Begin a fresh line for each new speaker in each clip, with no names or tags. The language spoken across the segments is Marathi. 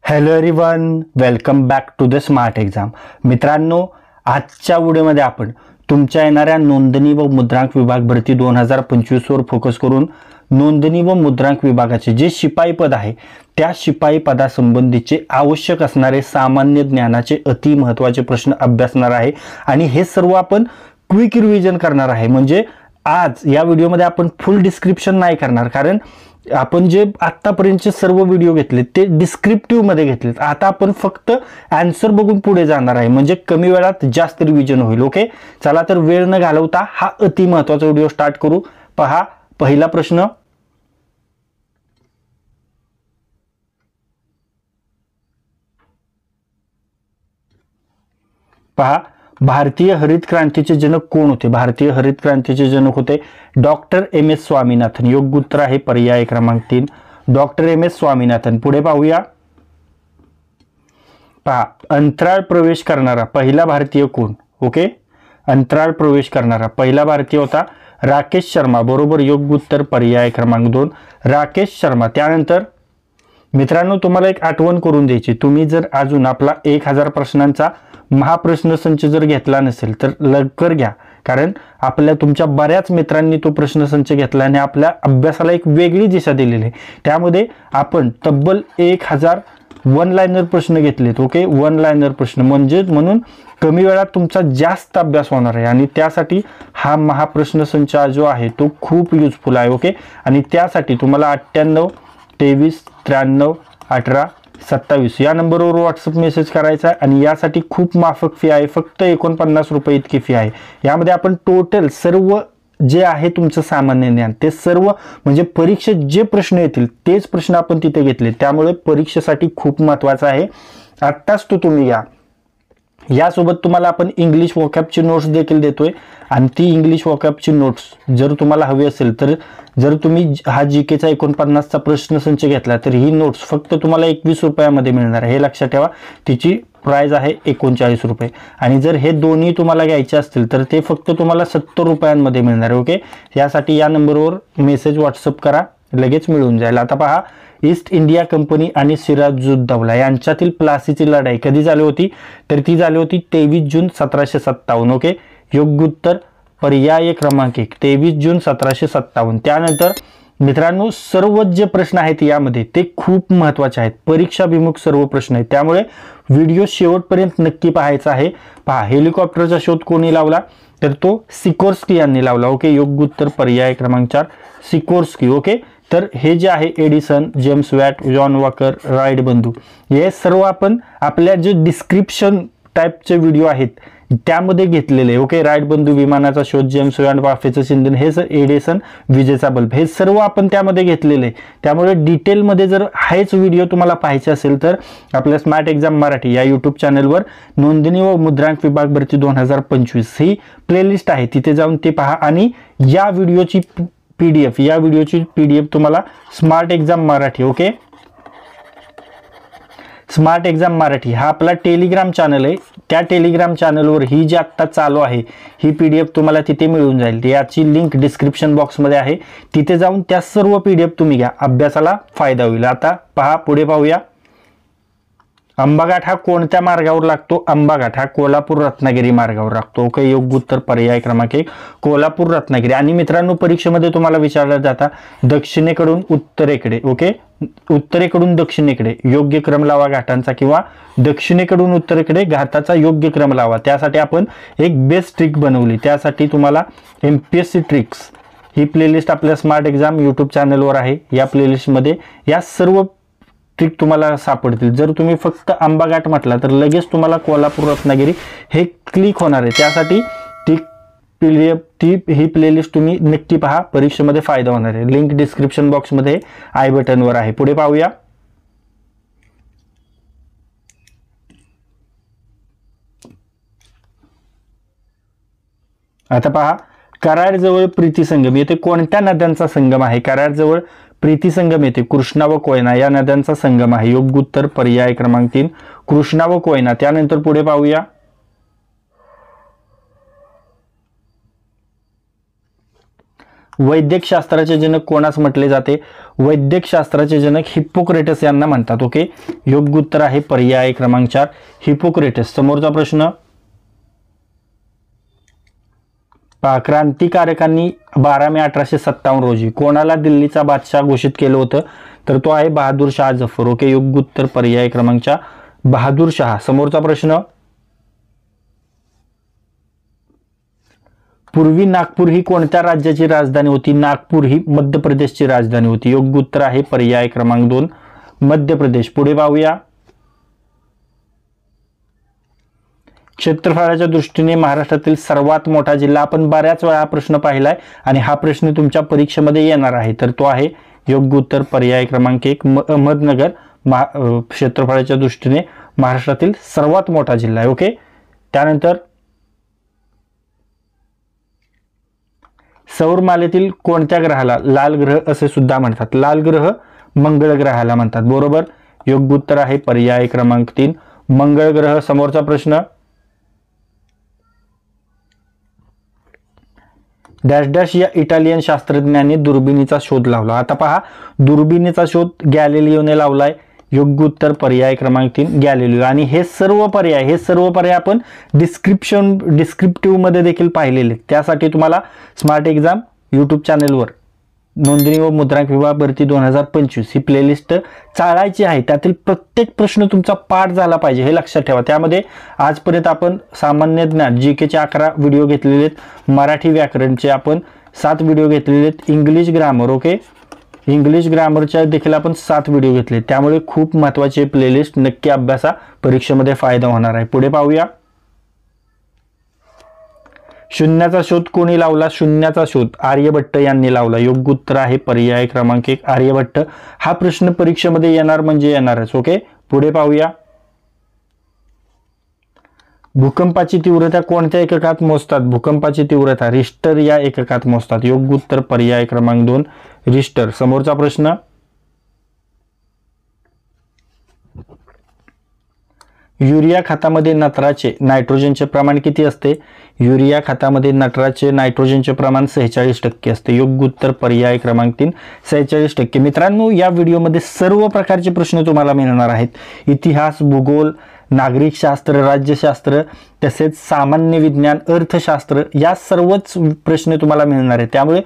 Hello everyone, welcome back to the smart exam. मित्रांनो, आजच्या व्हिडिओमध्ये आपण तुमच्या येणाऱ्या नोंदणी व मुद्रांक विभाग भरती 2025 वर फोकस करून नोंदणी व मुद्रांक विभागाचे जे शिपाई पद आहे त्या शिपाई पदासंबंधीचे आवश्यक असणारे सामान्य ज्ञानाचे अति महत्त्वाचे प्रश्न अभ्यासणार आहे आणि हे सर्व आपण क्विक रिव्हिजन करणार आहे. म्हणजे आज या व्हिडिओमध्ये आपण फुल डिस्क्रिप्शन नाही करणार, कारण आपण जे आतापर्यंतचे सर्व व्हिडिओ घेतले ते डिस्क्रिप्टिव्ह मध्ये घेतलेत. आता आपण फक्त आन्सर बघून पुढे जाणार आहे, म्हणजे कमी वेळात जास्त रिव्हिजन होईल. ओके, चला तर वेळ न घालवता हा अति महत्त्वाचा व्हिडिओ स्टार्ट करू. पहा, पहिला प्रश्न. पहा, भारतीय हरित क्रांतीचे जनक कोण होते? भारतीय हरित क्रांतीचे जनक होते डॉक्टर एम एस स्वामीनाथन. योग्य उत्तर आहे पर्याय क्रमांक 3, डॉक्टर एम एस स्वामीनाथन. पुढे पाहूया. पहा, अंतराळ प्रवेश करणारा पहिला भारतीय कोण? ओके, अंतराळ प्रवेश करणारा पहिला भारतीय होता राकेश शर्मा. बरोबर, योग्य उत्तर पर्याय क्रमांक 2, राकेश शर्मा. त्यानंतर मित्रांनो, तुम्हाला एक आठवण करून द्यायची, तुम्ही जर अजून आपला 1000 प्रश्नांचा महाप्रश्न संच जर घेतला नसेल तर लवकर घ्या, कारण तुमच्या बऱ्याच मित्रांनी तो प्रश्नसंच घेतला आणि आपल्या अभ्यासाला एक वेगळी दिशा दिलेली आहे. त्यामध्ये आपण तब्बल 1000 वन लाइनर प्रश्न घेतलेत. ओके, वन लाइनर प्रश्न म्हणून कमी वेळात तुमचा जास्त अभ्यास होणार आहे आणि त्यासाठी हा महाप्रश्न संच जो आहे तो खूप युजफुल आहे. ओके, आणि त्यासाठी तुम्हाला 98 23 93 18 27 या नंबरवर व्हॉट्सअप मेसेज करायचा आहे आणि यासाठी खूप माफक फी आहे, फक्त 49 रुपये इतकी फी आहे. यामध्ये आपण टोटल सर्व जे आहे तुमचं सामान्य ज्ञान ते सर्व, म्हणजे परीक्षेत जे प्रश्न येतील तेच प्रश्न आपण तिथे घेतले, त्यामुळे परीक्षेसाठी खूप महत्त्वाचं आहे. आत्ताच तो तुम्ही घ्या. यासोबत तुम्हाला आपण इंग्लिश वोकॅबची नोट्स देखील देतोय आणि ती इंग्लिश वोकॅबची नोट्स जर तुम्हाला हवी असेल तर जर तुम्ही हा जीकेचा 49चा प्रश्नसंच घेतला तर ही नोट्स फक्त तुम्हाला 21 रुपयामध्ये मिळणार आहे. हे लक्षात ठेवा, तिची प्राइस आहे 39 रुपये. आणि जर हे दोन्ही तुम्हाला घ्यायचे असतील तर ते फक्त तुम्हाला 70 रुपयांमध्ये मिळणार आहे. ओके, यासाठी या नंबरवर मेसेज व्हॉट्सअप करा, लगेच मिळून जाईल. आता पहा, ईस्ट इंडिया कंपनी आणि सिराजुद्दौला यांच्यातील प्लासीची लढाई कधी झाली होती? तर ती झाली होती 23 जून 1757. ओके, योग्य उत्तर पर्याय क्रमांक 1, 23 जून 1757. त्यानंतर मित्रांनो, सर्व जे प्रश्न आहेत यामध्ये ते खूप महत्त्वाचे आहेत, परीक्षाभिमुख सर्व प्रश्न आहेत, त्यामुळे व्हिडिओ शेवटपर्यंत नक्की पाहायचा आहे. पहा, हेलिकॉप्टरचा शोध कोणी लावला? तर तो सिकोर्स्की यांनी लावला. ओके, योग्य उत्तर पर्याय क्रमांक 4, सिकोर्स्की. ओके, तर हे जे आहे Edison, James Watt, John Walker, Wright बंधू, हे सर्व आपण आपल्या जे डिस्क्रिप्शन टाईपचे व्हिडिओ आहेत त्यामध्ये घेतलेले. ओके, राईट बंधू, विमानाचा शोध, जेम्स वॅट, वाफेचं चिंतन, हे एडिसन, विजेचा बल्ब, हे सर्व आपण त्यामध्ये घेतलेले. त्यामुळे डिटेलमध्ये जर हाच व्हिडिओ तुम्हाला पाहायचे असेल तर आपल्या स्मार्ट एक्झाम मराठी या यूट्यूब चॅनलवर नोंदणी व मुद्रांक विभाग भरती 2025 ही प्लेलिस्ट आहे, तिथे जाऊन ते पहा. आणि या व्हिडिओची पीडीएफ तुम्हाला smart exam Marathi, okay, smart exam Marathi हा आपला टेलिग्राम चॅनल आहे, त्या टेलिग्राम चॅनलवर ही जी आत्ता चालू आहे ही पीडीएफ तुम्हाला तिथे मिळून जाईल. याची लिंक डिस्क्रिप्शन बॉक्समध्ये आहे, तिथे जाऊन त्या सर्व पीडीएफ तुम्ही घ्या, अभ्यासाला फायदा होईल. आता पहा, पुढे पाहूया. अंबाघाट हा कोणत्या मार्गावर लागतो? अंबाघाट हा कोल्हापूर रत्नागिरी मार्गावर लागतो. ओके, योग्य उत्तर पर्याय क्रमांक 1, कोल्हापूर रत्नागिरी. आणि मित्रांनो, परीक्षेमध्ये तुम्हाला विचारलं जाता दक्षिणेकडून उत्तरेकडे. ओके, उत्तरेकडून दक्षिणेकडे योग्य क्रम लावा घाटांचा, किंवा दक्षिणेकडून उत्तरेकडे घाटाचा योग्य क्रम लावा. त्यासाठी आपण एक बेस्ट ट्रिक बनवली, त्यासाठी तुम्हाला MPSC ट्रिक्स ही प्लेलिस्ट आपल्या स्मार्ट एक्झाम यूट्यूब चॅनलवर आहे. या प्लेलिस्टमध्ये या सर्व ट्रिक तुम्हाला सापडतील. जर तुम्ही फक्त अंबाघाट म्हटला तर लगेच तुम्हाला कोल्हापूर रत्नागिरी हे क्लिक होणार आहे. त्यासाठी ही प्लेलिस्ट तुम्ही नक्की पहा, परीक्षेमध्ये फायदा होणार आहे. लिंक डिस्क्रिप्शन बॉक्समध्ये आय बटनवर आहे. पुढे पाहूया. आता पहा, कराडजवळ प्रीती संगम येथे कोणत्या नद्यांचा संगम आहे? कराडजवळ प्रीती संगम येथे कृष्णा व कोयना या नद्यांचा संगम आहे. योग्य उत्तर पर्याय क्रमांक 3, कृष्णा व कोयना. त्यानंतर पुढे पाहूया. वैद्यकशास्त्राचे जनक कोणास म्हटले जाते? वैद्यकशास्त्राचे जनक हिप्पोक्रेटस यांना म्हणतात. ओके, योग्य उत्तर आहे पर्याय क्रमांक 4 हिप्पोक्रेटस. समोरचा प्रश्न पहा, क्रांतिकारकांनी 12 मे 1857 रोजी कोणाला दिल्लीचा बादशाह घोषित केलं होतं? तर तो आहे बहादूर शाह जफर. ओके, योग्य उत्तर पर्याय क्रमांक 4 बहादूर शाह. समोरचा प्रश्न पूर्वी नागपूर ही कोणत्या राज्याची राजधानी होती? नागपूर ही मध्य प्रदेशची राजधानी होती. योग्य उत्तर आहे पर्याय क्रमांक 2 मध्य प्रदेश. पुढे पाहूया, क्षेत्रफळाच्या दृष्टीने महाराष्ट्रातील सर्वात मोठा जिल्हा. आपण बऱ्याच वेळा हा प्रश्न पाहिलाय आणि हा प्रश्न तुमच्या परीक्षेमध्ये येणार आहे. तर तो आहे योग्य उत्तर पर्याय क्रमांक 1 अहमदनगर. क्षेत्रफळाच्या दृष्टीने महाराष्ट्रातील सर्वात मोठा जिल्हा आहे. ओके, त्यानंतर सौरमालेतील कोणत्या ग्रहाला लाल ग्रह असे सुद्धा म्हणतात? लाल ग्रह मंगळ ग्रहाला म्हणतात. बरोबर, योग्य उत्तर आहे पर्याय क्रमांक 3 मंगळ ग्रह. समोरचा प्रश्न डॅश डॅश या इटालियन शास्त्रज्ञांनी दुर्बिणीचा शोध लावला. आता पहा, दुर्बिणीचा शोध गॅलिलिओने लावलाय. योग्य उत्तर पर्याय क्रमांक 3 गॅलिलिओ. आणि हे सर्व पर्याय आपण डिस्क्रिप्टिव्ह मध्ये देखील पाहिलेले. त्यासाठी तुम्हाला स्मार्ट एक्झाम यूट्यूब चॅनलवर नोंदणी व मुद्रांक विभाग भरती 2025 ही प्लेलिस्ट चाळायची आहे. त्यातील प्रत्येक प्रश्न तुमचा पाठ झाला पाहिजे हे लक्षात ठेवा. त्यामध्ये आजपर्यंत आपण सामान्य ज्ञान जीकेचे 11 व्हिडिओ घेतलेले आहेत. मराठी व्याकरणचे आपण 7 व्हिडिओ घेतलेले आहेत. इंग्लिश ग्रामर, ओके, इंग्लिश ग्रामरच्या देखील आपण 7 व्हिडिओ घेतले. त्यामुळे खूप महत्त्वाची प्लेलिस्ट, नक्की अभ्यासा, परीक्षेमध्ये फायदा होणार आहे. पुढे पाहूया, शून्याचा शोध कोणी लावला? शून्याचा शोध आर्यभट्ट यांनी लावला. योग्य उत्तर आहे पर्याय क्रमांक 1 आर्यभट्ट. हा प्रश्न परीक्षेमध्ये येणार म्हणजे येणारच. ओके, पुढे पाहूया, भूकंपाची तीव्रता कोणत्या एककात मोजतात? भूकंपाची तीव्रता रिश्टर या एककात मोजतात. योग्य उत्तर पर्याय क्रमांक 2 रिश्टर. समोरचा प्रश्न युरिया खतामध्ये नत्राचे नायट्रोजनचे प्रमाण किती असते? युरिया खतामध्ये नत्राचे नायट्रोजनचे प्रमाण 46% असते. योग्य उत्तर पर्याय क्रमांक 3 46%. मित्रांनो, या व्हिडिओमध्ये सर्व प्रकारचे प्रश्न तुम्हाला मिळणार आहेत. इतिहास, भूगोल, नागरिक शास्त्र, राज्यशास्त्र, तसेच सामान्य विज्ञान, अर्थशास्त्र या सर्वच प्रश्न तुम्हाला मिळणार आहेत. त्यामुळे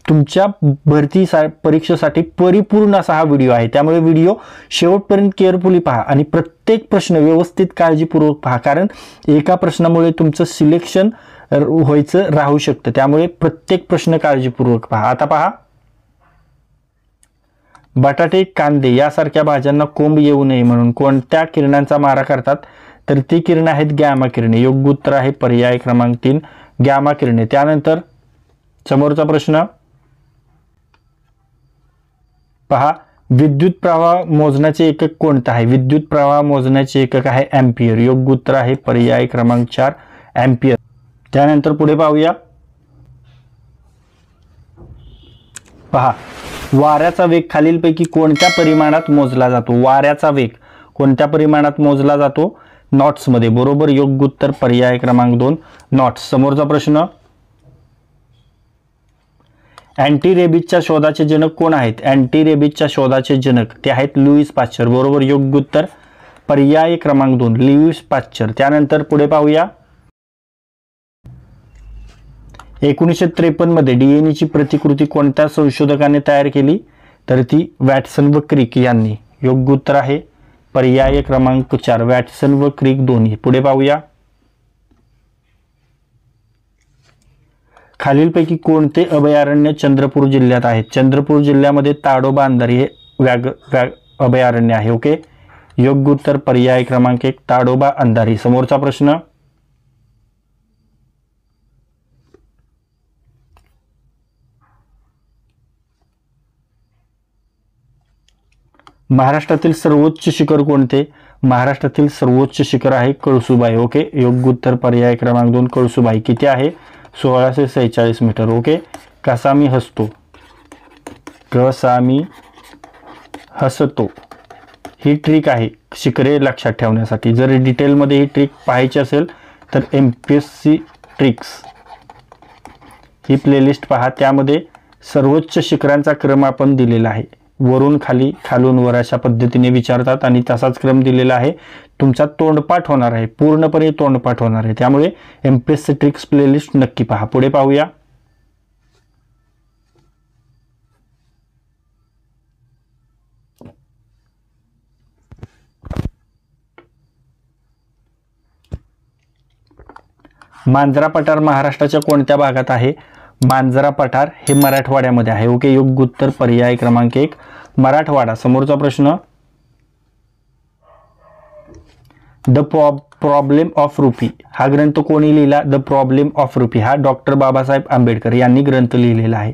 तुमच्या भरती परीक्षेसाठी परिपूर्ण असा हा व्हिडिओ आहे. त्यामुळे व्हिडिओ शेवटपर्यंत केअरफुली पहा आणि प्रत्येक प्रश्न व्यवस्थित काळजीपूर्वक पहा, कारण एका प्रश्नामुळे तुमचं सिलेक्शन व्हायचं राहू शकतं. त्यामुळे प्रत्येक प्रश्न काळजीपूर्वक पहा. आता पहा, बटाटे, कांदे यासारख्या भाज्यांना कोंब येऊ नये म्हणून कोणत्या किरणांचा मारा करतात? तर ती किरणे आहेत गॅमा किरणे. योग्य उत्तर आहे पर्याय क्रमांक 3 गॅमा किरणे. त्यानंतर समोरचा प्रश्न पहा, विद्युत प्रवाह मोजण्याचे एकक कोणतं आहे? विद्युत प्रवाह मोजण्याचे एकक आहे अँपियर. योग्य उत्तर आहे पर्याय क्रमांक 4 अँपियर. त्यानंतर पुढे पाहूया, पहा, वाऱ्याचा वेग खालीलपैकी कोणत्या परिमाणात मोजला जातो? वाऱ्याचा वेग कोणत्या परिमाणात मोजला जातो? नॉट्स मध्ये. बरोबर, योग्य उत्तर पर्याय क्रमांक 2 नॉट्स. समोरचा प्रश्न, अँटी रेबीजच्या शोधाचे जनक कोण आहेत? अँटी रेबीजच्या शोधाचे जनक ते आहेत लुईस पाश्चर. बरोबर, योग्य उत्तर पर्याय क्रमांक 2 लुईस पाश्चर. त्यानंतर पुढे पाहूया, 1953 मध्ये डीएनएची प्रतिकृती कोणत्या संशोधकाने तयार केली? तर ती वॅटसन व क्रिक यांनी. योग्य उत्तर आहे पर्याय क्रमांक 4 वॅटसन व क्रिक दोन्ही. पुढे पाहूया, खालीलपैकी कोणते अभयारण्य चंद्रपूर जिल्ह्यात आहेत? चंद्रपूर जिल्ह्यामध्ये ताडोबा अंधारी हे अभयारण्य आहे. ओके, योग्य उत्तर पर्याय क्रमांक 1 ताडोबा अंधारी. समोरचा प्रश्न, महाराष्ट्रातील सर्वोच्च शिखर कोणते? महाराष्ट्रातील सर्वोच्च शिखर आहे कळसुबाई. ओके, योग्य उत्तर पर्याय क्रमांक 2 कळसुबाई. किती आहे? 1646 मीटर. ओके, कसा मी हसतो, कसा मी हसतो ही ट्रिक आहे शिखरे लक्षात ठेवण्यासाठी. जर डिटेलमध्ये ही ट्रिक पाहायची असेल तर MPSC ट्रिक्स ही प्लेलिस्ट पहा. त्यामध्ये सर्वोच्च शिखरांचा क्रम आपण दिलेला आहे, वरून खाली खालून वर अशा पद्धतीने विचारतात आणि तसाच क्रम दिलेला आहे. तुमचा तोंडपाठ होणार आहे, पूर्णपणे तोंडपाठ होणार आहे. त्यामुळे एमपीएससी ट्रिक्स प्लेलिस्ट नक्की पहा. पुढे पाहूया. मांजरा पठार महाराष्ट्राच्या कोणत्या भागात आहे? मांजरा पठार हे मराठवाड्यामध्ये आहे. ओके, योग्य उत्तर पर्याय क्रमांक 1 मराठवाडा. समोरचा प्रश्न, द प्रॉब्लेम ऑफ रुपी हा ग्रंथ कोणी लिहिला? द प्रॉब्लेम ऑफ रुपी हा डॉक्टर बाबासाहेब आंबेडकर यांनी ग्रंथ लिहिलेला आहे.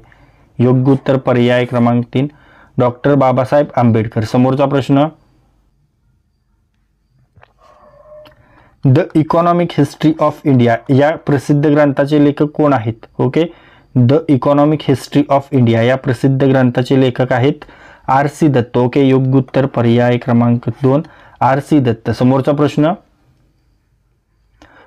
योग्य उत्तर पर्याय क्रमांक 3 डॉक्टर बाबासाहेब आंबेडकर. समोरचा प्रश्न, the economic history of India या प्रसिद्ध ग्रंथाचे लेखक कोण आहेत? Okay, the economic history of India या प्रसिद्ध ग्रंथाचे लेखक आहेत आर सी दत्त. ओके, योग्य उत्तर पर्याय क्रमांक 2 आर सी दत्त. समोरचा प्रश्न,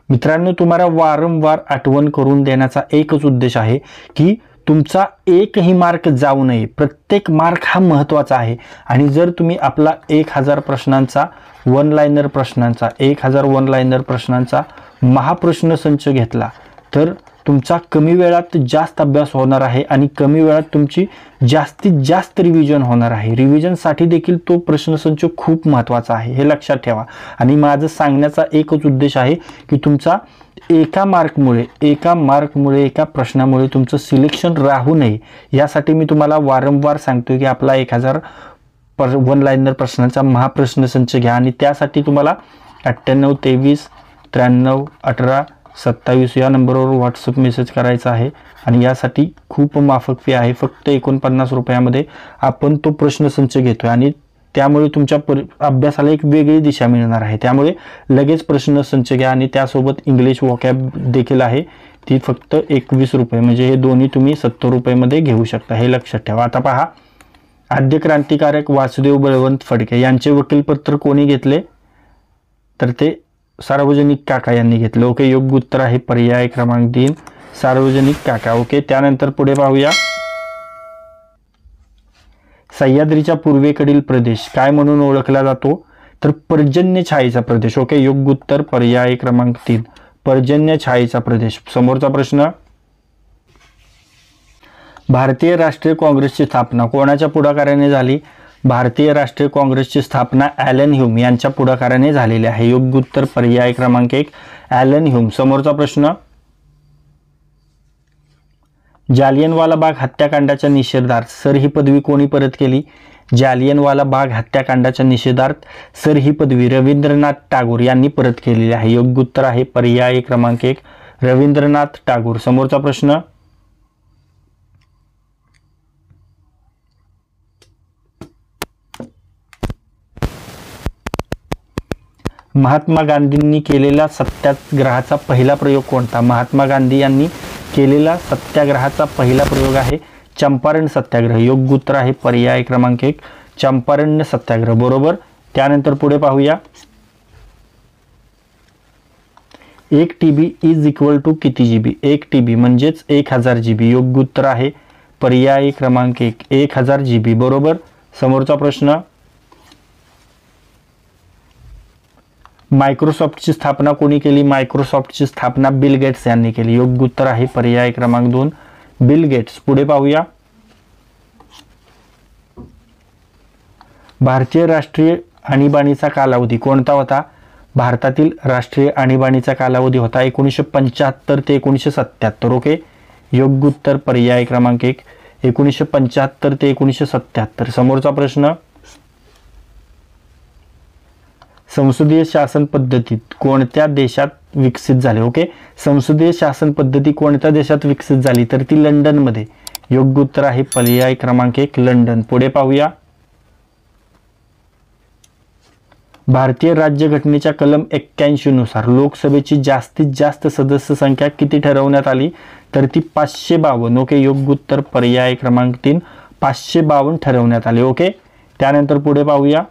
मित्रांनो तुम्हाला वारंवार आठवण करून देण्याचा एकच उद्देश आहे की तुमचा एकही मार्क जाऊ नये. प्रत्येक मार्क हा महत्त्वाचा आहे आणि जर तुम्ही आपला 1000 प्रश्नांचा वन लाइनर प्रश्नांचा 1000 वन लाइनर प्रश्नांचा महाप्रश्न संच घेतला तर तुमचा कमी वेळात जास्त अभ्यास होणार आहे आणि कमी वेळात तुमची जास्तीत जास्त रिव्हिजन होणार आहे. रिव्हिजनसाठी देखील तो प्रश्नसंच खूप महत्त्वाचा आहे, हे लक्षात ठेवा. आणि माझं सांगण्याचा एकच उद्देश आहे की तुमचा एका मार्कमुळे एका प्रश्नामुळे तुमचं सिलेक्शन राहू नये, यासाठी मी तुम्हाला वारंवार सांगतो की आपला 1000 वन लाइनर प्रश्नांचा महाप्रश्न संच घ्या आणि त्यासाठी तुम्हाला 98 23 93 18 27 या नंबरवर व्हॉट्सअप मेसेज करायचा आहे आणि यासाठी खूप माफक फी आहे. फक्त 49 रुपयामध्ये आपण तो प्रश्नसंच घेतोय आणि त्यामुळे तुमच्या अभ्यासाला एक वेगळी दिशा मिळणार आहे. त्यामुळे लगेच प्रश्नसंच घ्या आणि त्यासोबत इंग्लिश वोकॅब देखील आहे, ती फक्त 21 रुपये, म्हणजे हे दोन्ही तुम्ही 70 रुपयामध्ये घेऊ शकता, हे लक्षात ठेवा. आता पहा, आद्य क्रांतिकारक वासुदेव बळवंत फडके यांचे वकीलपत्र कोणी घेतले? तर ते सार्वजनिक काका यांनी घेतले. ओके, योग्य उत्तर आहे पर्याय क्रमांक 3 सार्वजनिक काका. ओके, त्यानंतर पुढे पाहूया. सह्याद्रीच्या पूर्वेकडील प्रदेश काय म्हणून ओळखला जातो? तर पर्जन्य छायेचा प्रदेश. ओके, योग्य उत्तर पर्याय क्रमांक 3 पर्जन्य छायेचा प्रदेश. समोरचा प्रश्न, भारतीय राष्ट्रीय काँग्रेसची स्थापना कोणाच्या पुढाकाराने झाली? भारतीय राष्ट्रीय काँग्रेसची स्थापना ॲलन ह्यूम यांच्या पुढाकाराने झालेली आहे. योग्य उत्तर पर्याय क्रमांक 1 ॲलन ह्यूम. समोरचा प्रश्न, जालियनवाला बाग हत्याकांडाच्या निषेधार्थ सर ही पदवी कोणी परत केली? जालियनवाला बाग हत्याकांडाच्या निषेधार्थ सर ही पदवी रवींद्रनाथ टागोर यांनी परत केलेली आहे. योग्य उत्तर आहे पर्याय क्रमांक 1 रवींद्रनाथ टागोर. समोरचा प्रश्न, महात्मा गांधींनी केलेला सत्याग्रहाचा पहिला प्रयोग कोणता? महात्मा गांधी यांनी केलेला सत्याग्रहाचा पहिला प्रयोग आहे चंपारण सत्याग्रह. योग्य उत्तर आहे पर्याय क्रमांक 1 चंपारण्य सत्याग्रह. बरोबर. त्यानंतर पुढे पाहूया. 1 TB इज इक्वल टू किती GB? 1 TB म्हणजेच 1000 GB. योग्य उत्तर आहे पर्याय क्रमांक 1 1000 GB. बरोबर. समोरचा प्रश्न, मायक्रोसॉफ्टची स्थापना कोणी केली? मायक्रोसॉफ्टची स्थापना बिल गेट्स यांनी केली. योग्य उत्तर आहे पर्याय क्रमांक 2 बिल गेट्स. पुढे पाहूया. भारतीय राष्ट्रीय आणीबाणीचा कालावधी कोणता होता? भारतातील राष्ट्रीय आणीबाणीचा कालावधी होता 1975 ते 1977. ओके, योग्य उत्तर पर्याय क्रमांक 1 1975 ते 1977. समोरचा प्रश्न, संसदीय शासन पद्धतीत कोणत्या देशात विकसित झाले? ओके, संसदीय शासन पद्धती कोणत्या देशात विकसित झाली? तर ती लंडनमध्ये. योग्य उत्तर आहे पर्याय क्रमांक 1 लंडन. पुढे पाहूया. भारतीय राज्यघटनेच्या कलम 81 नुसार लोकसभेची जास्तीत जास्त सदस्य संख्या किती ठरवण्यात आली? तर ती 552. ओके, योग्य उत्तर पर्याय क्रमांक 3 552 ठरवण्यात आले. ओके, त्यानंतर पुढे पाहूया.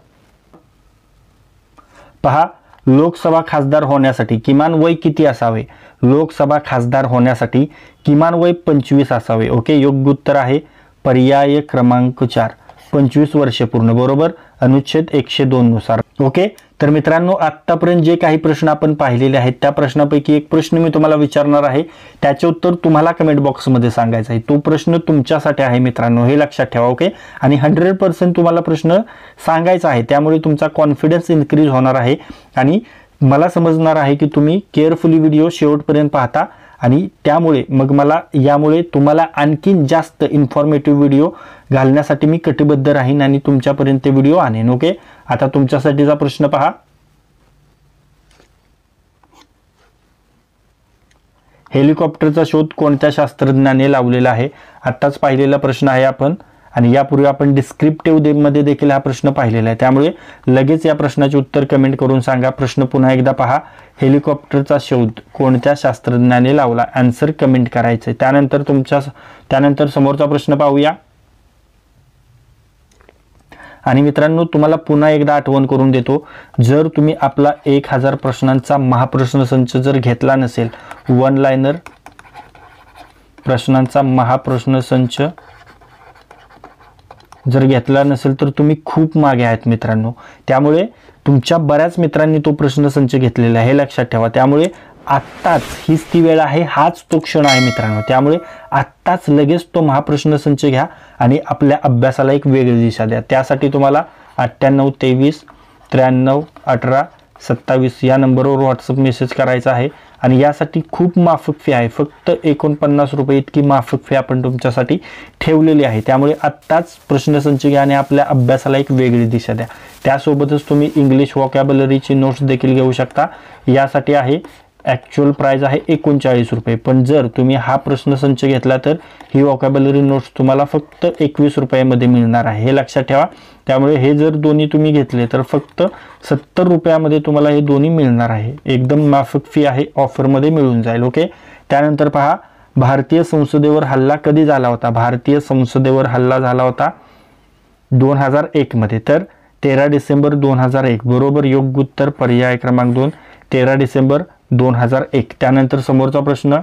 पहा, लोकसभा खासदार होण्यासाठी किमान वय किती असावे? लोकसभा खासदार होण्यासाठी किमान वय 25 असावे. ओके, योग्य उत्तर आहे पर्याय क्रमांक 4 25 वर्षे पूर्ण, बरोबर, अनुच्छेद 102 नुसार. ओके. तर मित्रांनो, आत्तापर्यंत जे काही प्रश्न आपण पाहिलेले आहेत त्या प्रश्नापैकी एक प्रश्न मी तुम्हाला विचारणार आहे, त्याचे उत्तर तुम्हाला कमेंट बॉक्समध्ये सांगायचं आहे. तो प्रश्न तुमच्यासाठी आहे मित्रांनो, हे लक्षात ठेवा. ओके. आणि 100% तुम्हाला प्रश्न सांगायचा आहे, त्यामुळे तुमचा कॉन्फिडन्स इन्क्रीज होणार आहे आणि मला समजणार आहे की तुम्ही केअरफुली व्हिडिओ शेवटपर्यंत पाहता आणि त्यामुळे मग मला यामुळे तुम्हाला आणखीन जास्त इन्फॉर्मेटिव्ह व्हिडिओ घालण्यासाठी मी कटिबद्ध राहीन आणि तुमच्यापर्यंत व्हिडिओ आणेन. ओके. आता तुमच्यासाठीचा प्रश्न पहा. हेलिकॉप्टरचा शोध कोणत्या शास्त्रज्ञाने लावलेला आहे? आत्ताच पाहिलेला प्रश्न आहे आपण आणि यापूर्वी आपण डिस्क्रिप्टिव्ह मध्ये देखील हा प्रश्न पाहिलेला आहे, त्यामुळे लगेच या प्रश्नाचे उत्तर कमेंट करून सांगा. प्रश्न पुन्हा एकदा पहा. हेलिकॉप्टरचा शोध कोणत्या शास्त्रज्ञाने लावला? आन्सर कमेंट करायचे. त्यानंतर समोरचा प्रश्न पाहूया. आणि मित्रांनो, तुम्हाला पुन्हा एकदा आठवण करून देतो, जर तुम्ही आपला 1000 प्रश्नांचा महाप्रश्न संच जर घेतला नसेल, वन लाइनर प्रश्नांचा महाप्रश्न संच जर घेतला नसेल तर तुम्ही खूप मागे आहेत मित्रांनो. त्यामुळे तुमच्या बऱ्याच मित्रांनी तो प्रश्न संच घेतलेला आहे, हे लक्षात ठेवा. त्यामुळे आत्ताच हीच ती वेळ आहे, हाच तो क्षण आहे मित्रांनो. त्यामुळे आत्ताच लगेच तो महाप्रश्न संच घ्या आणि आपल्या अभ्यासाला एक वेगळी दिशा द्या. त्यासाठी तुम्हाला 98 23 93 18 27 या नंबरवर व्हॉट्सअप मेसेज करायचा आहे आणि यासाठी खूप माफक फी आहे. फक्त 49 रुपये इतकी माफक फी आपण तुमच्यासाठी ठेवलेली आहे. त्यामुळे आत्ताच प्रश्नसंच घ्या आणि आपल्या अभ्यासाला एक वेगळी दिशा द्या. त्यासोबतच तुम्ही इंग्लिश व्हॉकॅब्युलरीची नोट्स देखील घेऊ शकता. यासाठी आहे ॲक्च्युअल प्राइस आहे 39 रुपये, पण जर तुम्ही हा प्रश्नसंच घेतला तर ही व्हॉकॅब्युलरी नोट्स तुम्हाला फक्त 21 रुपयामध्ये मिळणार आहे, हे लक्षात ठेवा. त्यामुळे हे जर दोन्ही तुम्ही घेतले तर फक्त 70 रुपयामध्ये तुम्हाला हे दोन्ही मिळणार आहे. एकदम माफक फी आहे, ऑफरमध्ये मिळून जाईल. ओके. त्यानंतर पहा, भारतीय संसदेवर हल्ला कधी झाला होता? भारतीय संसदेवर हल्ला झाला होता 2001 मध्ये. तर 13 डिसेंबर 2001 बरोबर. योग्य उत्तर पर्याय क्रमांक 2 13 डिसेंबर 2001. त्यानंतर समोरचा प्रश्न,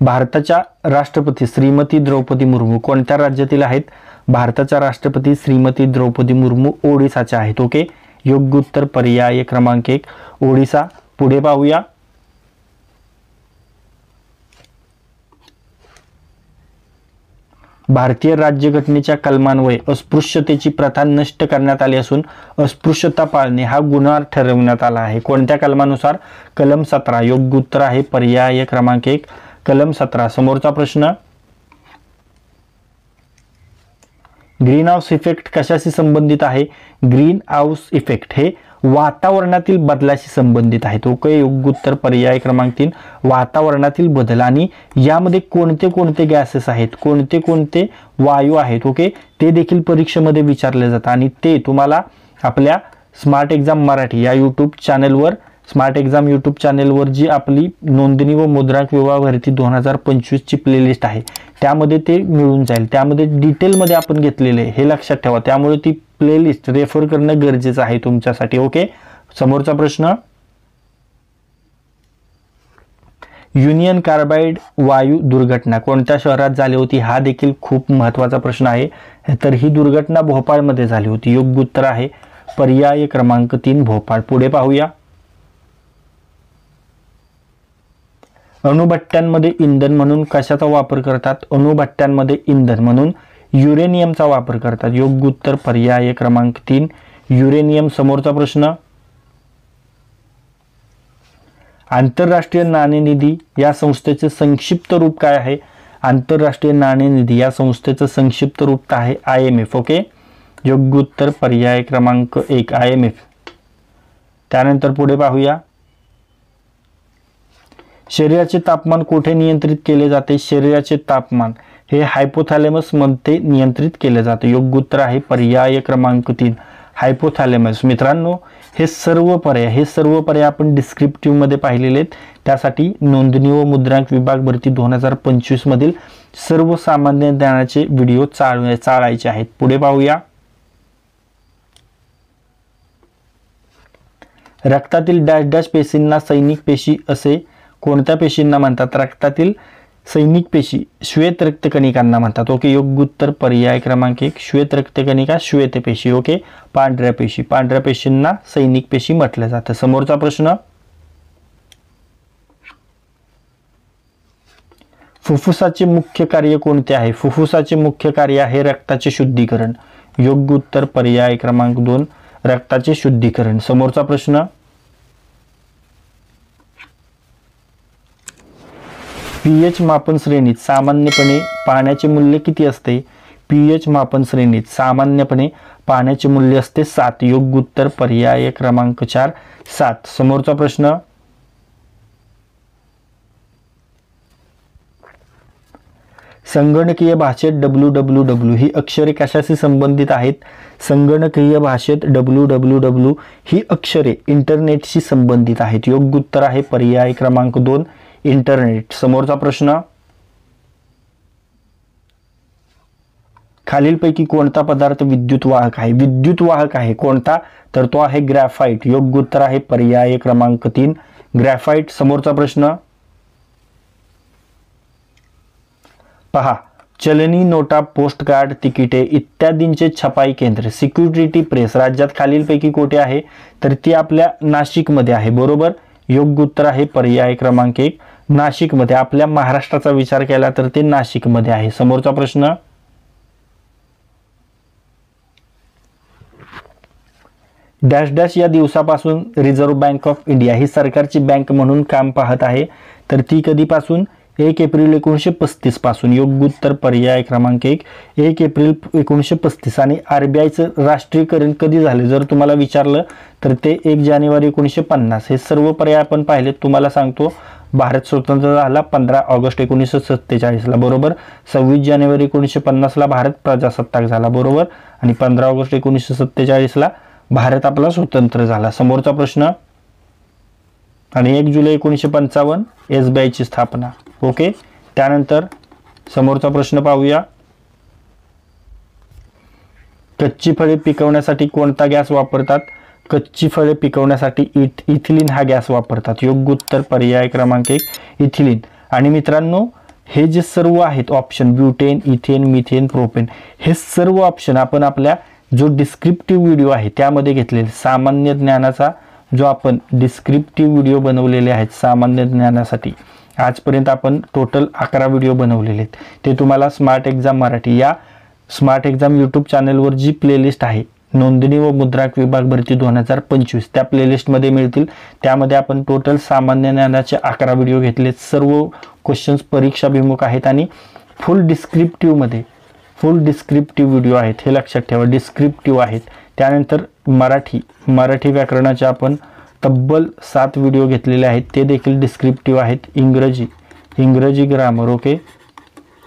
भारताच्या राष्ट्रपती श्रीमती द्रौपदी मुर्मू कोणत्या राज्यातील आहेत? भारताच्या राष्ट्रपती श्रीमती द्रौपदी मुर्मू ओडिसाच्या आहेत. ओके. योग्य उत्तर पर्याय क्रमांक 1 ओडिसा. पुढे पाहूया. भारतीय राज्यघटनेच्या कलमान्वये अस्पृश्यतेची प्रथा नष्ट करण्यात आली असून अस्पृश्यता पाळणे हा गुन्हा ठरवण्यात आला आहे. कोणत्या कलमानुसार? कलम 17. योग्य उत्तर आहे पर्याय क्रमांक 1 कलम 17. समोरचा प्रश्न, ग्रीन हाऊस इफेक्ट कशाशी संबंधित आहे? ग्रीन हाऊस इफेक्ट हे वातावरणातील बदलाशी संबंधित आहेत. ओके. योग्य उत्तर पर्याय क्रमांक 3 वातावरणातील बदल. आणि यामध्ये कोणते कोणते गॅसेस आहेत, कोणते कोणते वायू आहेत, ओके, ते देखील परीक्षेमध्ये विचारले जातात आणि ते तुम्हाला आपल्या स्मार्ट एक्झाम मराठी या यूट्यूब चॅनलवर, स्मार्ट एक्झाम यूट्यूब चॅनलवर जी आपली नोंदणी व मुद्रांक विभाग भरती 2025 ची प्लेलिस्ट आहे त्यामध्ये ते मिळून जाईल. त्यामध्ये डिटेलमध्ये आपण घेतलेले, हे लक्षात ठेवा. त्यामुळे ती प्लेलिस्ट रेफर करणं गरजेचं आहे तुमच्यासाठी. ओके. समोरचा प्रश्न, युनियन कार्बाइड वायू दुर्घटना कोणत्या शहरात झाली होती? हा देखील खूप महत्त्वाचा प्रश्न आहे. तर ही दुर्घटना भोपाळमध्ये झाली होती. योग्य उत्तर आहे पर्याय क्रमांक 3 भोपाळ. पुढे पाहूया. अणुभट्ट्यांमध्ये इंधन म्हणून कशाचा वापर करतात? अणुभट्ट्यांमध्ये इंधन म्हणून युरेनियमचा वापर करतात. योग्य उत्तर पर्याय क्रमांक 3 युरेनियम. समोरचा प्रश्न, आंतरराष्ट्रीय नाणेनिधी या संस्थेचे संक्षिप्त रूप काय आहे? आंतरराष्ट्रीय नाणेनिधी या संस्थेचं संक्षिप्त रूप आहे IMF. ओके. योग्य उत्तर पर्याय क्रमांक 1 IMF. त्यानंतर पुढे पाहूया. शरीराचे तापमान कोठे नियंत्रित केले जाते? शरीराचे तापमान हे हायपोथॅलेमस मध्ये नियंत्रित केले जाते. योग्य उत्तर आहे पर्याय क्रमांक 3 हायपोथॅलेमस. मित्रांनो, हे सर्व पर्याय आपण डिस्क्रिप्टिव्ह मध्ये पाहिलेले आहेत. त्यासाठी नोंदणी व मुद्रांक विभाग भरती 2025 मधील सर्वसामान्य ज्ञानाचे व्हिडिओ चाळायचे आहेत. पुढे पाहूया. रक्तातील डॅश डॅश पेशींना सैनिक पेशी असे कोणत्या पेशींना म्हणतात? रक्तातील सैनिक पेशी श्वेत रक्तकणिकांना म्हणतात. ओके, योग्य उत्तर पर्याय क्रमांक 1 श्वेत रक्तकणिका श्वेत पेशी. ओके, पांढऱ्या पेशी, पांढऱ्या पेशींना सैनिक पेशी म्हटलं जातं. समोरचा प्रश्न, फुफ्फुसाचे मुख्य कार्य कोणते आहे? फुफ्फुसाचे मुख्य कार्य आहे रक्ताचे शुद्धीकरण. योग्य उत्तर पर्याय क्रमांक 2 रक्ताचे शुद्धीकरण. समोरचा प्रश्न, पीएच मापन श्रेणीत सामान्यपणे पाण्याचे मूल्य किती असते? पीएच मापन श्रेणीत सामान्यपणे पाण्याचे मूल्य असते 7. योग्य उत्तर पर्याय क्रमांक 4 7. समोरचा प्रश्न, संगणकीय भाषेत www ही अक्षरे कशाशी संबंधित आहेत? संगणकीय भाषेत www ही अक्षरे इंटरनेटशी संबंधित आहेत. योग्य उत्तर आहे पर्याय क्रमांक 2 इंटरनेट. समोरचा प्रश्न, खालीलपैकी कोणता पदार्थ विद्युत वाहक आहे? विद्युत वाहक आहे कोणता? तर तो आहे ग्रॅफाइट. योग्य उत्तर आहे पर्याय क्रमांक 3 ग्रॅफाइट. समोरचा प्रश्न पहा, चलनी नोटा, पोस्ट कार्ड, तिकिटे इत्यादींचे छपाई केंद्र सिक्युरिटी प्रेस राज्यात खालीलपैकी कोठे आहे? तर ती आपल्या नाशिकमध्ये आहे. बरोबर, योग्य उत्तर आहे पर्याय क्रमांक 1 नाशिकमध्ये. आपल्या महाराष्ट्राचा विचार केला तर ते नाशिकमध्ये आहे. समोरचा प्रश्न, डॅश डॅश या दिवसापासून रिझर्व्ह बँक ऑफ इंडिया ही सरकारची बँक म्हणून काम पाहत आहे. तर ती कधीपासून? 1 एप्रिल 1935 पासून. योग्य उत्तर पर्याय क्रमांक 1 एप्रिल 1935. आणि आरबीआयचं राष्ट्रीयकरण कधी झाले जर तुम्हाला विचारलं तर ते 1 जानेवारी 1950. हे सर्व पर्याय आपण पाहिले. तुम्हाला सांगतो, भारत स्वतंत्र झाला 15 ऑगस्ट 1947ला. बरोबर, 26 जानेवारी 1950ला भारत प्रजासत्ताक झाला. बरोबर, आणि 15 ऑगस्ट 1947ला भारत आपला स्वतंत्र झाला. समोरचा प्रश्न, आणि 1 जुलै 1955 एसबीआयची स्थापना. ओके, त्यानंतर समोरचा प्रश्न पाहूया, कच्ची फळे पिकवण्यासाठी कोणता गॅस वापरतात? कच्ची फळे पिकवण्यासाठी इथिलीन हा गॅस वापरतात. योग्य उत्तर पर्याय क्रमांक 1 इथिलीन. आणि मित्रांनो, हे जे सर्व आहेत option butane, ethane, methane, propane हे सर्व ऑप्शन आपण आपल्या जो डिस्क्रिप्टिव्ह व्हिडिओ आहे त्यामध्ये घेतलेले. सामान्य ज्ञानाचा जो आपण डिस्क्रिप्टिव्ह व्हिडिओ बनवलेले आहेत सामान्य ज्ञानासाठी, आजपर्यंत आपण टोटल 11 व्हिडिओ बनवलेले आहेत. ते तुम्हाला स्मार्ट एक्झाम मराठी या स्मार्ट एक्झाम यूट्यूब चॅनलवर जी प्लेलिस्ट आहे नोंदणी व मुद्रांक विभाग भरती 2025 त्या प्लेलिस्टमध्ये मिळतील. त्यामध्ये आपण टोटल सामान्य ज्ञानाचे 11 व्हिडिओ घेतले. सर्व क्वेश्चन्स परीक्षाभिमुख आहेत आणि फुल डिस्क्रिप्टिव्हमध्ये फुल डिस्क्रिप्टिव्ह व्हिडिओ आहेत. हे लक्षात ठेवा, डिस्क्रिप्टिव्ह आहेत. त्यानंतर मराठी व्याकरणाचे आपण तब्बल 7 व्हिडिओ घेतलेले आहेत. ते देखील डिस्क्रिप्टिव्ह आहेत. इंग्रजी ग्रामर. ओके,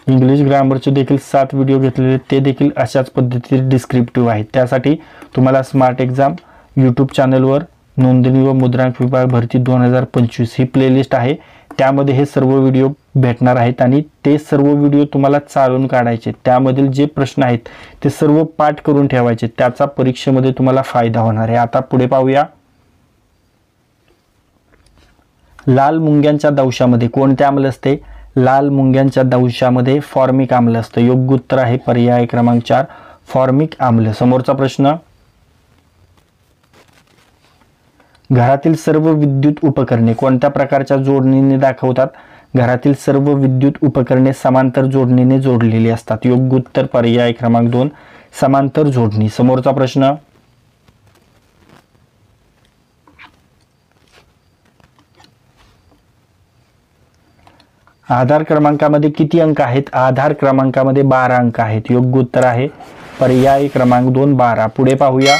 इंग्लिश ग्रामरचे देखील 7 व्हिडिओ घेतलेले ते देखील अशाच पद्धतीने डिस्क्रिप्टिव्ह आहेत. त्यासाठी तुम्हाला स्मार्ट एक्झाम यूट्यूब चॅनलवर नोंदणी व मुद्रांक विभाग भरती 2025 ही प्लेलिस्ट आहे. त्यामध्ये हे सर्व व्हिडिओ भेटणार आहेत आणि ते सर्व व्हिडिओ तुम्हाला चालून काढायचे. त्यामधील जे प्रश्न आहेत ते सर्व पाठ करून ठेवायचे. त्याचा परीक्षेमध्ये तुम्हाला फायदा होणार आहे. आता पुढे पाहूया, लाल मुंग्यांच्या दंशामध्ये कोणते आम्ल असते? लाल मुंग्यांच्या दंशामध्ये फॉर्मिक आम्ल असतं. योग्य उत्तर आहे पर्याय क्रमांक 4 फॉर्मिक आम्ल. समोरचा प्रश्न, घरातील सर्व विद्युत उपकरणे कोणत्या प्रकारच्या जोडणीने दाखवतात? घरातील सर्व विद्युत उपकरणे समांतर जोडणीने जोडलेली असतात. योग्य उत्तर पर्याय क्रमांक 2 समांतर जोडणी. समोरचा प्रश्न, आधार क्रमांकामध्ये किती अंक आहेत? आधार क्रमांकामध्ये 12 अंक आहेत. योग्य उत्तर आहे पर्याय क्रमांक 2 12. पुढे पाहूया,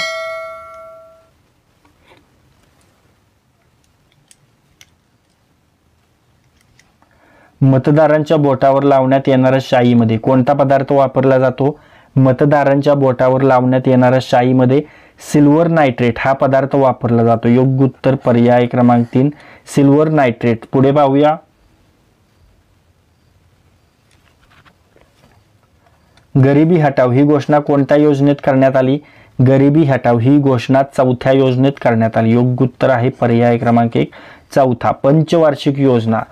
मतदारांच्या बोटावर लावण्यात येणाऱ्या शाईमध्ये कोणता पदार्थ वापरला जातो? मतदारांच्या बोटावर लावण्यात येणाऱ्या शाईमध्ये सिल्वर नायट्रेट हा पदार्थ वापरला जातो. योग्य उत्तर पर्याय क्रमांक 3 सिल्वर नायट्रेट. पुढे पाहूया, गरिबी हटाव ही घोषणा कोणत्या योजनेत करण्यात आली? गरिबी हटाव ही घोषणा 4थ्या योजनेत करण्यात आली. योग्य उत्तर आहे पर्याय क्रमांक 1 4था पंचवार्षिक योजना.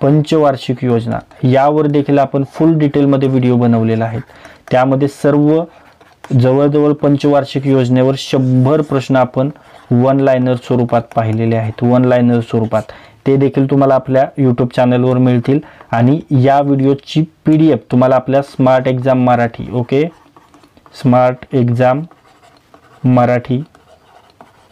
पंचवार्षिक योजना यावर देखील आपण फुल डिटेलमध्ये व्हिडिओ बनवलेला आहे। त्यामध्ये सर्व जवळजवळ पंचवार्षिक योजनेवर 100 प्रश्न आपण वन लाइनर स्वरूपात पाहिलेले आहेत, वन लाइनर स्वरूपात। ते देखील तुम्हाला आपल्या यूट्यूब चॅनलवर मिळतील आणि या व्हिडिओची PDF तुम्हाला आपल्या smart exam Marathi, okay, smart exam Marathi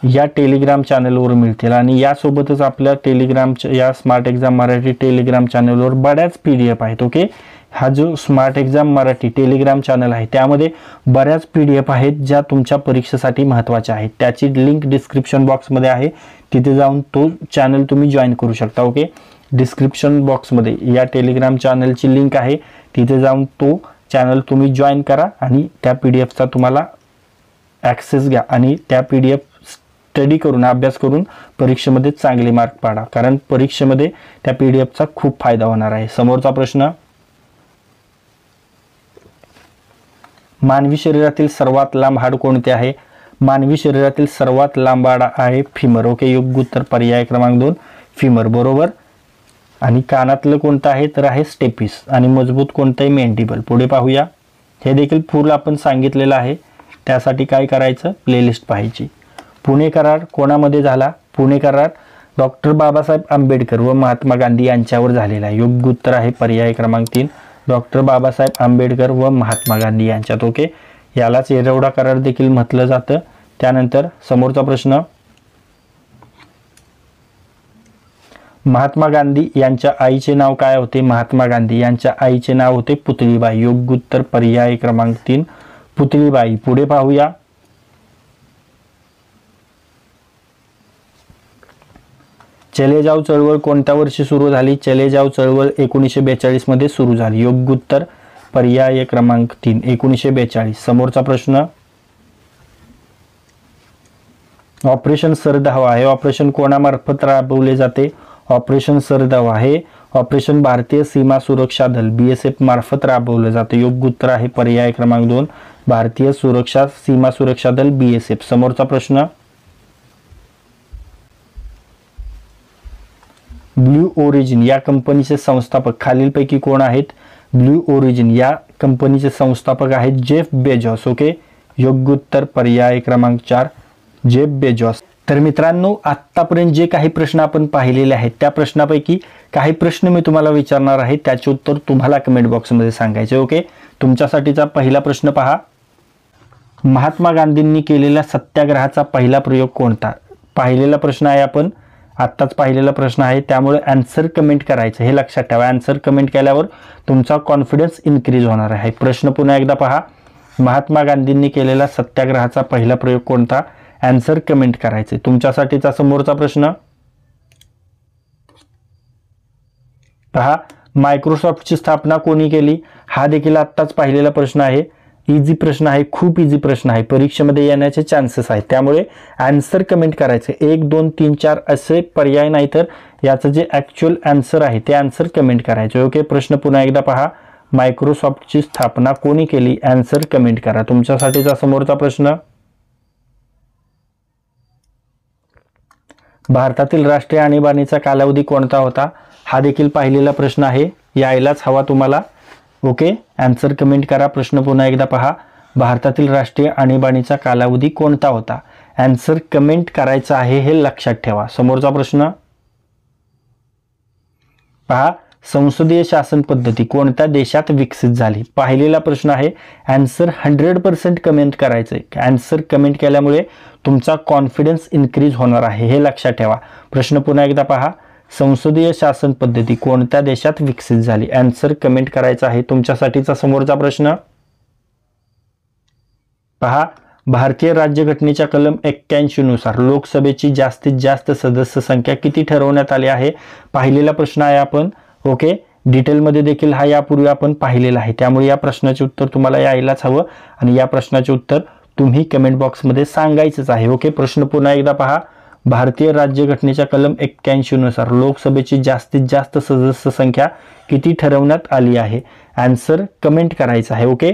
या टेलिग्राम चॅनलवर मिळतील। आणि यासोबतच आपल्या टेलिग्रामच्या या स्मार्ट एक्झाम मराठी टेलिग्राम चॅनलवर बऱ्याच PDF आहेत, ओके। हा जो smart exam Marathi Telegram channel आहे त्यामध्ये बऱ्याच PDF आहेत ज्या तुमच्या परीक्षेसाठी महत्त्वाच्या आहेत। त्याची लिंक डिस्क्रिप्शन बॉक्समध्ये आहे, तिथे जाऊन तो चॅनल तुम्ही जॉईन करू शकता, ओके। डिस्क्रिप्शन बॉक्समध्ये या टेलिग्राम चॅनलची लिंक आहे, तिथे जाऊन तो चॅनल तुम्ही जॉईन करा आणि त्या PDFचा तुम्हाला ॲक्सेस घ्या आणि त्या PDF स्टडी करून अभ्यास करून परीक्षेमध्ये चांगले मार्क पाडा, कारण परीक्षेमध्ये त्या PDFचा खूप फायदा होणार आहे। समोरचा प्रश्न, मानवी शरीरातील सर्वात लांब हाड कोणते आहे? मानवी शरीरातील सर्वात लांब हाड आहे फिमर, ओके। योग्य उत्तर पर्याय क्रमांक 2 फिमर, बरोबर। आणि कानातलं कोणतं आहे तर आहे स्टेपिस आणि मजबूत कोणतं आहे मेंडिबल। पुढे पाहूया, हे देखील फुल आपण सांगितलेलं आहे, त्यासाठी काय करायचं प्लेलिस्ट पाहायची। पुणे करार कोणामध्ये झाला? पुणे करार डॉक्टर बाबासाहेब आंबेडकर व महात्मा गांधी यांच्यावर झालेला आहे। योग्य उत्तर आहे पर्याय क्रमांक 3 डॉक्टर बाबासाहेब आंबेडकर व महात्मा गांधी यांच्यात, ओके। यालाच येरवडा करार देखील म्हटलं जातं। त्यानंतर समोरचा प्रश्न, महात्मा गांधी यांच्या आईचे नाव काय होते? महात्मा गांधी यांच्या आईचे नाव होते पुतळीबाई। योग्य उत्तर पर्याय क्रमांक 3 पुतळीबाई। पुढे पाहूया, चले जाव चळवळ कोणत्या वर्षी सुरू झाली? चले जाव चळवळ 1942 मध्ये सुरू झाली। योग्य उत्तर पर्याय क्रमांक 3 1942। समोरचा प्रश्न, ऑपरेशन शरद हवा हे ऑपरेशन कोणामार्फत राबवले जाते? ऑपरेशन शरद हवा हे ऑपरेशन भारतीय सीमा सुरक्षा दल BSF मार्फत राबवले जाते। योग्य उत्तर आहे पर्याय क्रमांक 2 भारतीय सीमा सुरक्षा दल BSF। समोरचा प्रश्न, ब्लू ओरिजिन या कंपनीचे संस्थापक खालीलपैकी कोण आहेत? ब्लू ओरिजिन या कंपनीचे संस्थापक आहेत जेफ बेजॉस, ओके। योग्य उत्तर पर्याय क्रमांक 4 जेफ बेजॉस। तर मित्रांनो, आतापर्यंत जे काही प्रश्न आपण पाहिलेले आहेत त्या प्रश्नापैकी काही प्रश्न मी तुम्हाला विचारणार आहे, त्याचे उत्तर तुम्हाला कमेंट बॉक्समध्ये सांगायचे, ओके। तुमच्यासाठीचा पहिला प्रश्न पहा, महात्मा गांधींनी केलेल्या सत्याग्रहाचा पहिला प्रयोग कोणता? पाहिलेला प्रश्न आहे, आपण आत्ताच पाहिलेला प्रश्न आहे, त्यामुळे आन्सर कमेंट करायचं हे लक्षात ठेवा। आन्सर कमेंट केल्यावर तुमचा कॉन्फिडन्स इन्क्रीज होणार आहे। प्रश्न पुन्हा एकदा पहा, महात्मा गांधींनी केलेला सत्याग्रहाचा पहिला प्रयोग कोणता? आन्सर कमेंट करायचे। तुमच्यासाठीचा समोरचा प्रश्न पहा, मायक्रोसॉफ्टची स्थापना कोणी केली? हा देखील आत्ताच पाहिलेला प्रश्न आहे, इझी प्रश्न आहे, खूप इझी प्रश्न आहे, परीक्षेमध्ये येण्याचे चान्सेस आहेत, त्यामुळे आन्सर कमेंट करायचे। 1 2 3 4 असे पर्याय नाही, तर याचं जे ॲक्च्युअल आन्सर आहे ते आन्सर कमेंट करायचे, ओके। प्रश्न पुन्हा एकदा पहा, मायक्रोसॉफ्टची स्थापना कोणी केली? आन्सर कमेंट करा। तुमच्यासाठीचा समोरचा प्रश्न, भारतातील राष्ट्रीय आणीबाणीचा कालावधी कोणता होता? हा देखील पाहिलेला प्रश्न आहे, यायलाच हवा तुम्हाला, ओके। आन्सर कमेंट करा। प्रश्न पुन्हा एकदा पहा, भारतातील राष्ट्रीय आणीबाणीचा कालावधी कोणता होता? आन्सर कमेंट करायचा आहे हे लक्षात ठेवा। समोरचा प्रश्न पहा, संसदीय शासन पद्धती कोणत्या देशात विकसित झाली? पाहिलेला प्रश्न आहे, आन्सर 100% कमेंट करायचे। आन्सर कमेंट केल्यामुळे तुमचा कॉन्फिडन्स इन्क्रीज होणार आहे हे लक्षात ठेवा। प्रश्न पुन्हा एकदा पहा, संसदीय शासन पद्धती कोणत्या देशात विकसित झाली? आन्सर कमेंट करायचा आहे। तुमच्यासाठीचा समोरचा प्रश्न पहा, भारतीय राज्यघटनेच्या कलम 81 नुसार लोकसभेची जास्तीत जास्त सदस्य संख्या किती ठरवण्यात आली आहे? पाहिलेला प्रश्न आहे आपण, ओके। डिटेलमध्ये देखील हा यापूर्वी आपण पाहिलेला आहे, त्यामुळे या प्रश्नाचे उत्तर तुम्हाला यायलाच हवं आणि या प्रश्नाचे उत्तर तुम्ही कमेंट बॉक्समध्ये सांगायचंच आहे, ओके। प्रश्न पुन्हा एकदा पहा, भारतीय राज्यघटनेच्या कलम 81 नुसार लोकसभेची जास्तीत जास्त सदस्य संख्या किती ठरवण्यात आली आहे? आन्सर कमेंट करायचा आहे, ओके।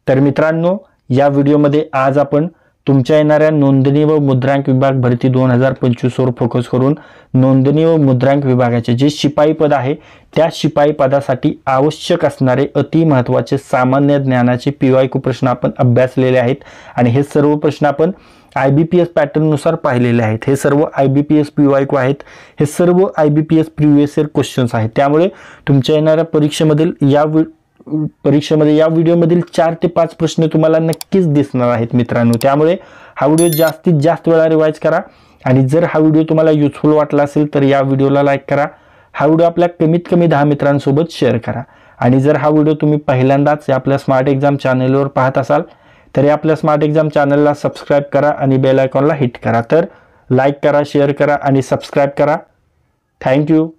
तर मित्रांनो, या व्हिडिओमध्ये आज आपण तुमच्या येणाऱ्या नोंदणी व मुद्रांक विभाग भरती 2025 वर फोकस करून नोंदणी व मुद्रांक विभागाचे जे शिपाई पद आहे त्या शिपाई पदासाठी आवश्यक असणारे अति महत्त्वाचे सामान्य ज्ञानाचे PYQ प्रश्न आपण अभ्यासलेले आहेत आणि हे सर्व प्रश्न आपण IBPS पॅटर्न नुसार पाहिलेले आहेत। हे सर्व IBPS PYQ आहेत, हे सर्व IBPS प्रिव्हियस इयर क्वेश्चन्स आहेत। त्यामुळे तुमच्या येणाऱ्या परीक्षेमध्ये या व्हिडिओमधील 4 ते 5 प्रश्न तुम्हाला नक्कीच दिसणार आहेत मित्रांनो। त्यामुळे हा व्हिडिओ जास्तीत जास्त वेळा रिवाइज करा आणि जर हा व्हिडिओ तुम्हाला युजफुल वाटला असेल तर या व्हिडिओला लाईक करा, हा व्हिडिओ आपल्या कमीत कमी 10 मित्रांसोबत शेअर करा आणि जर हा व्हिडिओ तुम्ही पहिल्यांदाच आपल्या स्मार्ट एक्झाम चॅनलवर पाहत असाल तर आपल्या स्मार्ट एक्झाम चॅनलला सबस्क्राइब करा आणि बेल आयकॉनला हिट करा। तर लाईक करा, शेअर करा आणि सबस्क्राइब करा। थँक्यू।